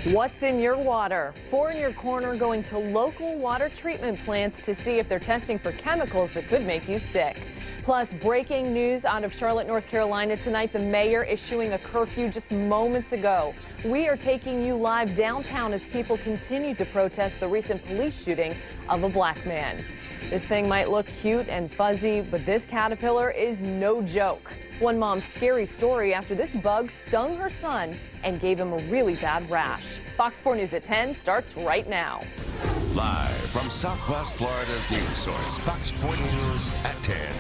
What's in your water? 4 in your corner going to local water treatment plants to see if they're testing for chemicals that could make you sick. Plus, breaking news out of Charlotte, North Carolina tonight. The mayor issuing a curfew just moments ago. We are taking you live downtown as people continue to protest the recent police shooting of a black man. This thing might look cute and fuzzy, but this caterpillar is no joke. One mom's scary story after this bug stung her son and gave him a really bad rash. Fox 4 News at 10 starts right now. Live from Southwest Florida's news source, Fox 4 News at 10.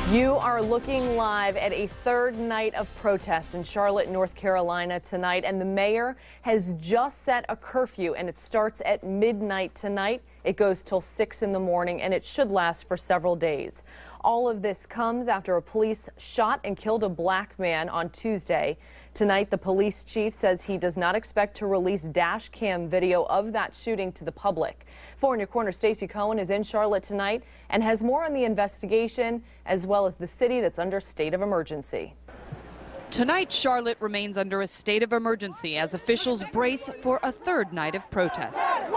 You are looking live at a third night of protests in Charlotte, North Carolina tonight, and the mayor has just set a curfew, and it starts at midnight tonight. It goes till 6 in the morning, and it should last for several days. All of this comes after a police shot and killed a black man on Tuesday. Tonight, the police chief says he does not expect to release dash cam video of that shooting to the public. 4 in your corner, Stacey Cohen is in Charlotte tonight and has more on the investigation as well as the city that's under state of emergency. Tonight, Charlotte remains under a state of emergency as officials brace for a third night of protests,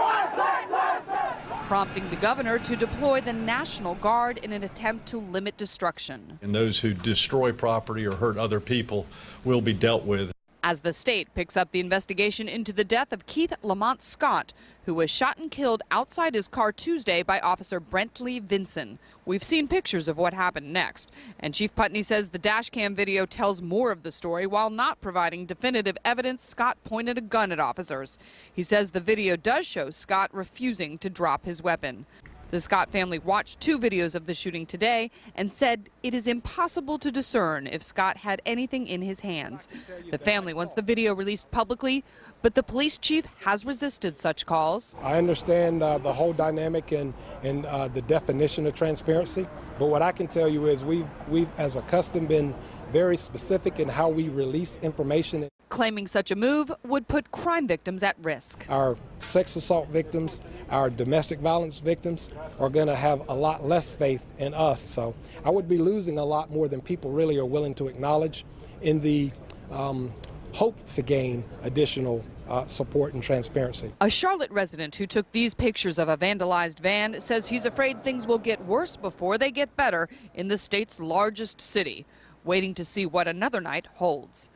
prompting the governor to deploy the National Guard in an attempt to limit destruction. And those who destroy property or hurt other people will be dealt with. As the state picks up the investigation into the death of Keith Lamont Scott, who was shot and killed outside his car Tuesday by Officer Brentley Vinson. We've seen pictures of what happened next, and Chief Putney says the dashcam video tells more of the story while not providing definitive evidence Scott pointed a gun at officers. He says the video does show Scott refusing to drop his weapon. The Scott family watched 2 videos of the shooting today and said it is impossible to discern if Scott had anything in his hands. The family wants the video released publicly, but the police chief has resisted such calls. I understand the whole dynamic and the definition of transparency, but what I can tell you is we've as a custom been very specific in how we release information. Claiming such a move would put crime victims at risk. Our sex assault victims, our domestic violence victims are going to have a lot less faith in us. So I would be losing a lot more than people really are willing to acknowledge in the hope to gain additional support and transparency. A Charlotte resident who took these pictures of a vandalized van says he's afraid things will get worse before they get better in the state's largest city, waiting to see what another night holds.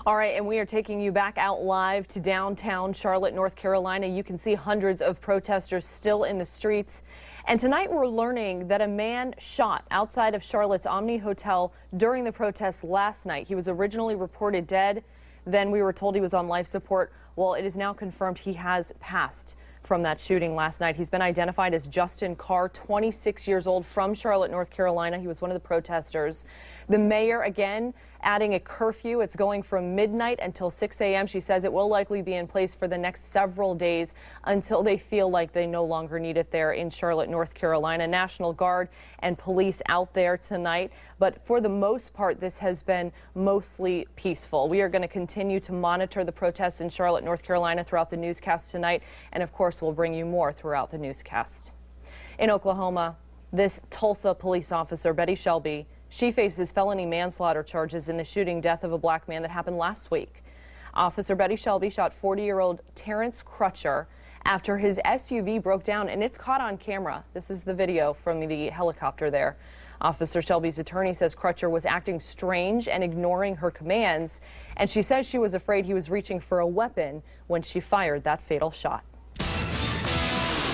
All right, and we are taking you back out live to downtown Charlotte, North Carolina. You can see hundreds of protesters still in the streets. And tonight we're learning that a man shot outside of Charlotte's Omni Hotel during the protests last night. He was originally reported dead. Then we were told he was on life support. Well, it is now confirmed he has passed from that shooting last night. He's been identified as Justin Carr, 26 years old, from Charlotte, North Carolina. He was one of the protesters. The mayor, again, adding a curfew. It's going from midnight until 6 a.m. She says it will likely be in place for the next several days until they feel like they no longer need it there in Charlotte, North Carolina. National Guard and police out there tonight. But for the most part, this has been mostly peaceful. We are going to continue to monitor the protests in Charlotte, North Carolina throughout the newscast tonight. And of course, we'll bring you more throughout the newscast. In Oklahoma, this Tulsa police officer, Betty Shelby, she faces felony manslaughter charges in the shooting death of a black man that happened last week. Officer Betty Shelby shot 40-year-old Terrence Crutcher after his SUV broke down, and it's caught on camera. This is the video from the helicopter there. Officer Shelby's attorney says Crutcher was acting strange and ignoring her commands, and she says she was afraid he was reaching for a weapon when she fired that fatal shot.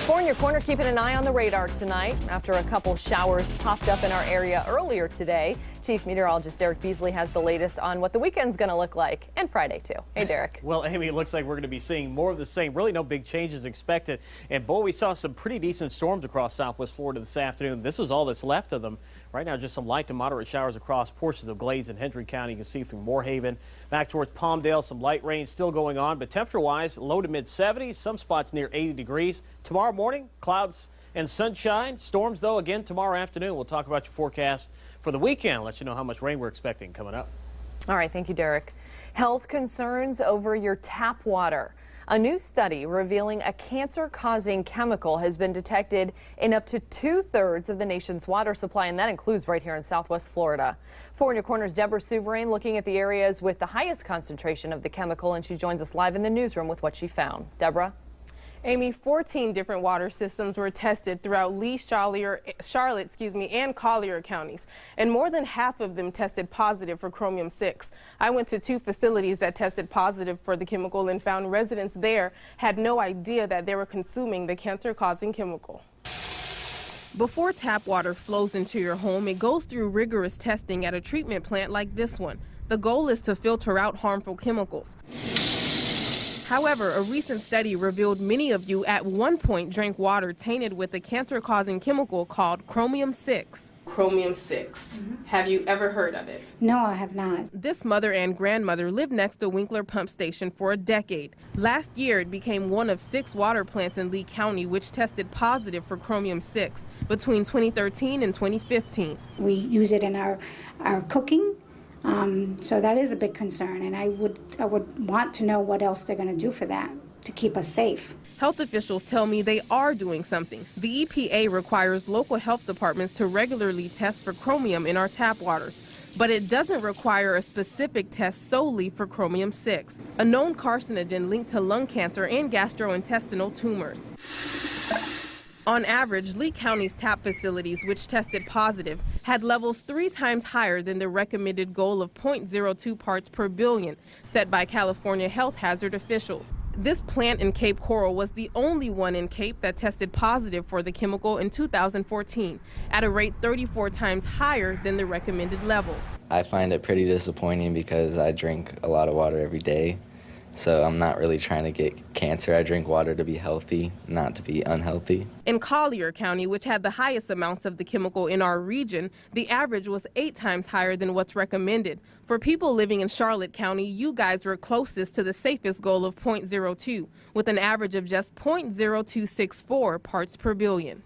4 in your corner, keeping an eye on the radar tonight after a couple showers popped up in our area earlier today. Chief Meteorologist Derek Beasley has the latest on what the weekend's going to look like, and Friday too. Hey, Derek. Well, Amy, it looks like we're going to be seeing more of the same. Really no big changes expected. And boy, we saw some pretty decent storms across Southwest Florida this afternoon. This is all that's left of them. Right now, just some light to moderate showers across portions of Glades and Hendry County. You can see through Moorhaven, back towards Palmdale. Some light rain still going on, but temperature-wise, low to mid-70s. Some spots near 80 degrees. Tomorrow morning, clouds and sunshine. Storms, though, again tomorrow afternoon. We'll talk about your forecast for the weekend. Let you know how much rain we're expecting coming up. All right, thank you, Derek. Health concerns over your tap water. A new study revealing a cancer-causing chemical has been detected in up to 2/3 of the nation's water supply, and that includes right here in Southwest Florida. 4 in Your Corner's Deborah Souverain looking at the areas with the highest concentration of the chemical, and she joins us live in the newsroom with what she found. Deborah? Amy, 14 different water systems were tested throughout Lee, Charlotte, and Collier counties, and more than half of them tested positive for chromium-6. I went to 2 facilities that tested positive for the chemical and found residents there had no idea that they were consuming the cancer-causing chemical. Before tap water flows into your home, it goes through rigorous testing at a treatment plant like this one. The goal is to filter out harmful chemicals. However, a recent study revealed many of you at one point drank water tainted with a cancer-causing chemical called chromium-6. Chromium-6. Have you ever heard of it? No, I have not. This mother and grandmother lived next to Winkler Pump Station for a decade. Last year, it became one of 6 water plants in Lee County which tested positive for chromium-6 between 2013 and 2015. We use it in our cooking. So that is a big concern, and I would want to know what else they're going to do for that to keep us safe. Health officials tell me they are doing something. The EPA requires local health departments to regularly test for chromium in our tap waters, but it doesn't require a specific test solely for chromium-6, a known carcinogen linked to lung cancer and gastrointestinal tumors. On average, Lee County's tap facilities, which tested positive, had levels 3 times higher than the recommended goal of 0.02 parts per billion set by California health hazard officials. This plant in Cape Coral was the only one in Cape that tested positive for the chemical in 2014, at a rate 34 times higher than the recommended levels. I find it pretty disappointing because I drink a lot of water every day. So I'm not really trying to get cancer. I drink water to be healthy, not to be unhealthy. In Collier County, which had the highest amounts of the chemical in our region, the average was 8 times higher than what's recommended. For people living in Charlotte County, you guys were closest to the safest goal of 0.02, with an average of just 0.0264 parts per billion.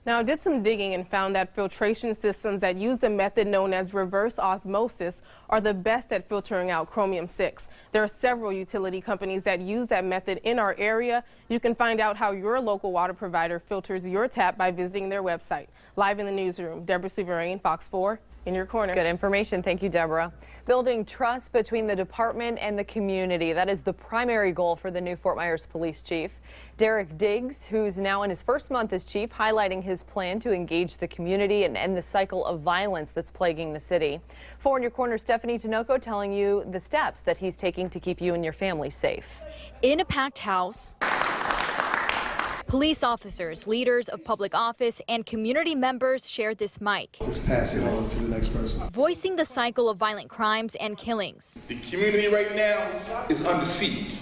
Now, I did some digging and found that filtration systems that use a method known as reverse osmosis are the best at filtering out chromium-6. There are several utility companies that use that method in our area. You can find out how your local water provider filters your tap by visiting their website. Live in the newsroom, Deborah Souverain, Fox 4. In Your Corner. Good information. Thank you, Deborah. Building trust between the department and the community. That is the primary goal for the new Fort Myers police chief. Derek Diggs, who's now in his first month as chief, highlighting his plan to engage the community and end the cycle of violence that's plaguing the city. 4 in Your Corner, Stephanie Tinoco telling you the steps that he's taking to keep you and your family safe. In a packed house, police officers, leaders of public office, and community members shared this mic. Just pass it on to the next person. Voicing the cycle of violent crimes and killings. The community right now is under siege,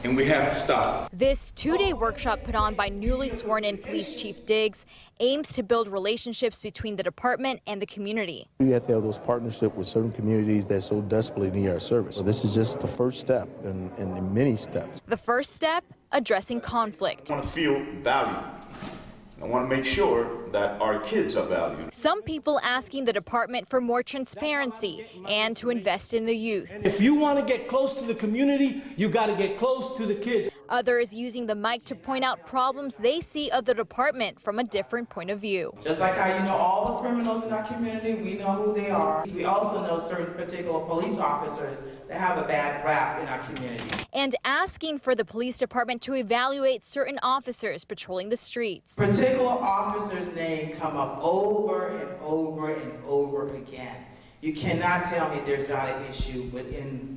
and we have to stop. This 2-day workshop put on by newly sworn in Police Chief Diggs aims to build relationships between the department and the community. We have to have those partnerships with certain communities that so desperately need our service. So this is just the first step in many steps. The first step, addressing conflict. I want to feel valued. I want to make sure that our kids are valued. Some people asking the department for more transparency and to invest in the youth. If you want to get close to the community, you got to get close to the kids. Others using the mic to point out problems they see of the department from a different point of view. Just like how you know all the criminals in our community, we know who they are. We also know certain particular police officers that have a bad rap in our community. And asking for the police department to evaluate certain officers patrolling the streets. Particular officers' name come up over and over and over again. You cannot tell me there's not an issue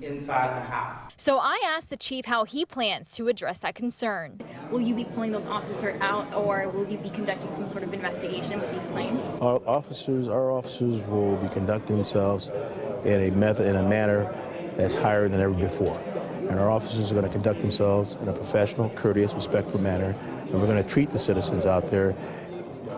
inside the house. So I asked the chief how he plans to address that concern. Will you be pulling those officers out, or will you be conducting some sort of investigation with these claims? Our officers will be conducting themselves in a manner that's higher than ever before. And our officers are going to conduct themselves in a professional, courteous, respectful manner. And we're going to treat the citizens out there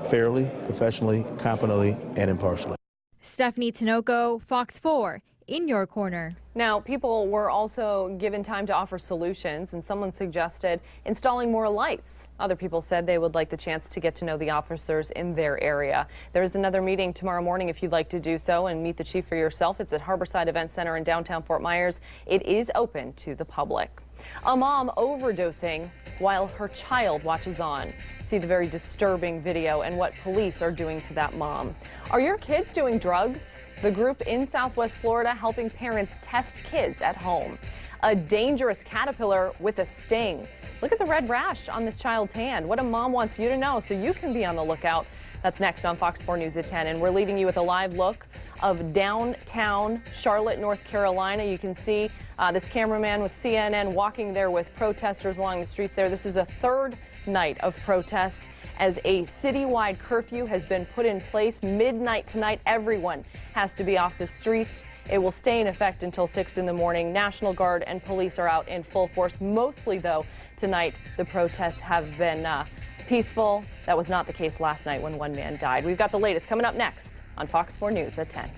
fairly, professionally, competently, and impartially. Stephanie Tinoco, Fox 4, in Your Corner. Now, people were also given time to offer solutions, and someone suggested installing more lights. Other people said they would like the chance to get to know the officers in their area. There is another meeting tomorrow morning if you'd like to do so and meet the chief for yourself. It's at Harborside Event Center in downtown Fort Myers. It is open to the public. A mom overdosing while her child watches on. See the very disturbing video and what police are doing to that mom. Are your kids doing drugs? The group in Southwest Florida helping parents test kids at home. A dangerous caterpillar with a sting. Look at the red rash on this child's hand. What a mom wants you to know so you can be on the lookout. That's next on Fox 4 News at 10. And we're leaving you with a live look of downtown Charlotte, North Carolina. You can see this cameraman with CNN walking there with protesters along the streets there. This is a third night of protests as a citywide curfew has been put in place. Midnight tonight, everyone has to be off the streets. It will stay in effect until 6 in the morning. National Guard and police are out in full force. Mostly, though, tonight the protests have been peaceful. That was not the case last night when one man died. We've got the latest coming up next on Fox 4 News at 10.